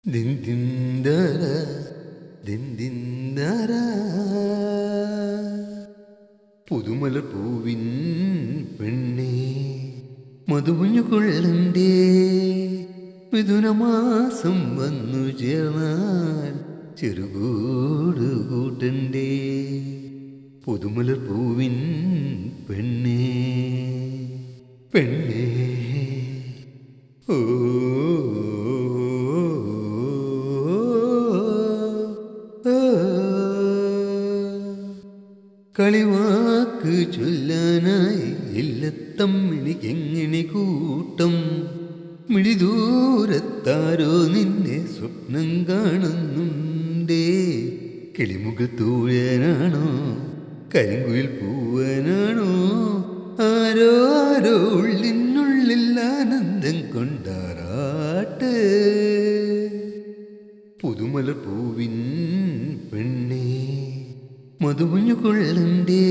ദിന്ദിന്ദര ദിന്ദിന്ദര പുതുമലർ പൂവിൻ പെണ്ണേ മധുപുഞ്ഞു കൊള്ളണ്ടേ മിഥുനമാസം വന്നു ചേർന്നാൽ ചെറുകൂട് കൂട്ടണ്ടേ പുതുമലർ പൂവിൻ പെണ്ണേ പെണ്ണേ ഓ കളിവാക്ക് ചൊല്ലാനായി ഇല്ലത്തമ്മിണിക്കെങ്ങനെ കൂട്ടം മിഴിദൂരത്താരോ നിന്നെ സ്വപ്നം കാണുന്നുണ്ടേ കിളിമുകൾ തൂഴനാണോ കരിങ്കുയിൽ പൂവനാണോ ആരോ ആരോ ഉള്ളിനുള്ളിൽ ആനന്ദം കൊണ്ടാറാട്ട് പുതുമലർ പൂവിൻ പെണ്ണേ മധുപുഞ്ഞു കൊള്ളണ്ടേ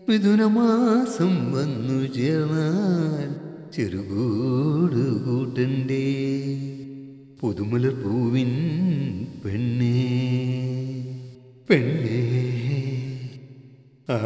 മിഥുനമാസം വന്നു ചേർന്നാൽ ചെറുകൂട് കൂട്ടണ്ടേ പുതുമലർ പൂവിൻ പെണ്ണേ പെണ്ണേ ആ